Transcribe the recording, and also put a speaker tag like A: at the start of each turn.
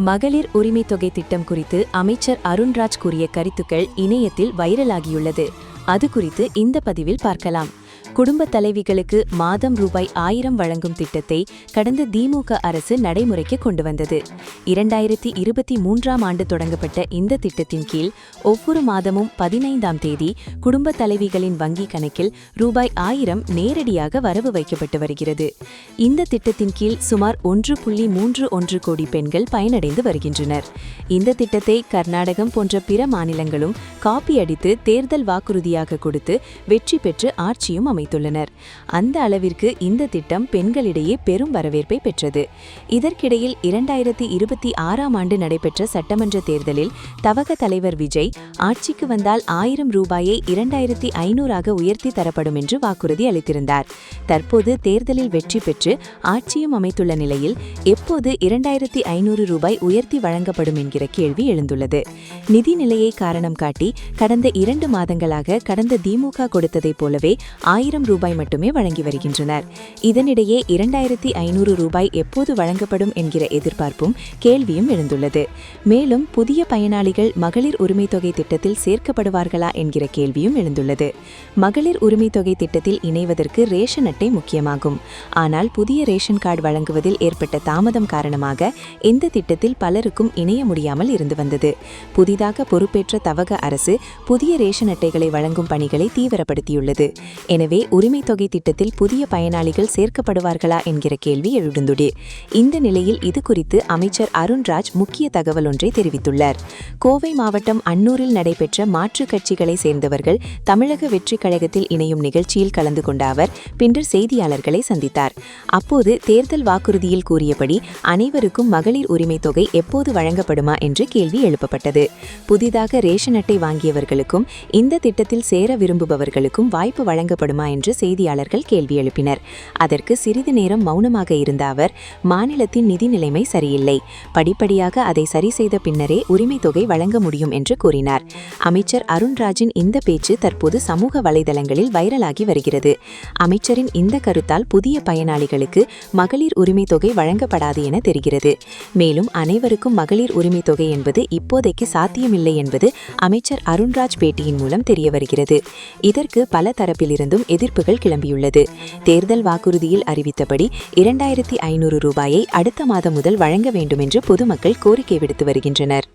A: மகளிர் உரிமை தொகை திட்டம் குறித்து அமைச்சர் அருண்ராஜ் கூறிய கருத்துக்கள் இணையத்தில் வைரலாகியுள்ளது. அது குறித்து இந்த பதிவில் பார்க்கலாம். குடும்ப தலைவிகளுக்கு மாதம் ரூபாய் 1000 வழங்கும் திட்டத்தை கடந்த திமுக அரசு நடைமுறைக்கு கொண்டு வந்தது. 2023ஆம் ஆண்டு தொடங்கப்பட்ட இந்த திட்டத்தின் கீழ் ஒவ்வொரு மாதமும் 15ஆம் தேதி குடும்ப தலைவிகளின் வங்கி கணக்கில் ரூபாய் 1000 நேரடியாக வரவு வைக்கப்பட்டு வருகிறது. இந்த திட்டத்தின் கீழ் சுமார் 1.31 கோடி பெண்கள் பயனடைந்து வருகின்றனர். இந்த திட்டத்தை கர்நாடகம் போன்ற பிற மாநிலங்களும் காப்பி அடித்து தேர்தல் வாக்குறுதியாக கொடுத்து வெற்றி பெற்று ஆட்சியும் அமைத்துள்ளனர். அந்த அளவிற்கு இந்த திட்டம் பெண்களிடையே பெரும் வரவேற்பை பெற்றது. இதற்கிடையில் 2026ஆம் ஆண்டு நடைபெற்ற சட்டமன்ற தேர்தலில் தவக தலைவர் விஜய் ஆட்சிக்கு வந்தால் 1000 ரூபாயை 2500ஆக உயர்த்தி தரப்படும் என்று வாக்குறுதி அளித்திருந்தார். தற்போது தேர்தலில் வெற்றி பெற்று ஆட்சியும் அமைத்துள்ள நிலையில் எப்போது 2500 ரூபாய் உயர்த்தி வழங்கப்படும் என்கிற கேள்வி எழுந்துள்ளது. நிதி நிலையை காரணம் காட்டி கடந்த 2 மாதங்களாக கடந்த திமுக கொடுத்ததைப் போலவே 1000 ரூபாய் மட்டுமே வழங்கி வருகின்றனர். இதனிடையே 2500 ரூபாய் எப்போது வழங்கப்படும் என்கிற எதிர்பார்ப்பும் கேள்வியும் எழுந்துள்ளது. மேலும் புதிய பயனாளிகள் மகளிர் உரிமை தொகை திட்டத்தில் சேர்க்கப்படுவார்களா என்கிற கேள்வியும் எழுந்துள்ளது. மகளிர் உரிமை தொகை திட்டத்தில் இணைவதற்கு ரேஷன் அட்டை முக்கியமாகும். ஆனால் புதிய ரேஷன் கார்டு வழங்குவதில் ஏற்பட்ட தாமதம் காரணமாக இந்த திட்டத்தில் பலருக்கும் இணைய முடியாமல் இருந்து வந்தது. புதிதாக பொறுப்பேற்ற தவக அரசு புதிய ரேஷன் அட்டைகளை வழங்கும் பணிகளை தீவிரப்படுத்தியுள்ளது. எனவே உரிமை தொகை திட்டத்தில் புதிய பயனாளிகள் சேர்க்கப்படுவார்களா என்கிற கேள்வி எழுந்துள்ளது. இந்த நிலையில் இது குறித்து அமைச்சர் அருண்ராஜ் முக்கிய தகவல் ஒன்றை தெரிவித்துள்ளார். கோவை மாவட்டம் அன்னூரில் நடைபெற்ற மாற்றுக் கட்சிகளை சேர்ந்தவர்கள் தமிழக வெற்றிக் கழகத்தில் இணையும் நிகழ்ச்சியில் கலந்து கொண்ட அவர் பின்னர் செய்தியாளர்களை சந்தித்தார். அப்போது தேர்தல் வாக்குறுதியில் கூறியபடி அனைவருக்கும் மகளிர் உரிமை தொகை எப்போது வழங்கப்படுமா என்று கேள்வி எழுப்பப்பட்டது. புதிதாக ரேஷன் அட்டை வாங்கியவர்களுக்கும் இந்த திட்டத்தில் சேர விரும்புபவர்களுக்கும் வாய்ப்பு வழங்கப்படுமா என்று செய்தியாளர்கள் கேள்வி எழுப்பினர். அதற்கு சிறிது நேரம் மௌனமாக இருந்த அவர், மாநிலத்தின் நிதி நிலைமை சரியில்லை, படிப்படியாக அதை சரி செய்த பின்னரே உரிமை தொகை வழங்க முடியும் என்று கூறினார். அமைச்சர் அருண்ராஜின் இந்த பேச்சு தற்போது சமூக வலைதளங்களில் வைரலாகி வருகிறது. அமைச்சரின் இந்த கருத்தால் புதிய பயனாளிகளுக்கு மகளிர் உரிமை தொகை வழங்கப்படாது என தெரிகிறது. மேலும் அனைவருக்கும் மகளிர் உரிமை தொகை என்பது இப்போதைக்கு சாத்தியமில்லை என்பது அமைச்சர் அருண்ராஜ் பேட்டியின் மூலம் தெரிய வருகிறது. இதற்கு பல தரப்பிலிருந்தும் எதிர்ப்புகள் கிளம்பியுள்ளது. தேர்தல் வாக்குறுதியில் அறிவித்தபடி 2500 ரூபாயை அடுத்த மாதம் முதல் வழங்க வேண்டும் என்று பொதுமக்கள் கோரிக்கை விடுத்து வருகின்றனர்.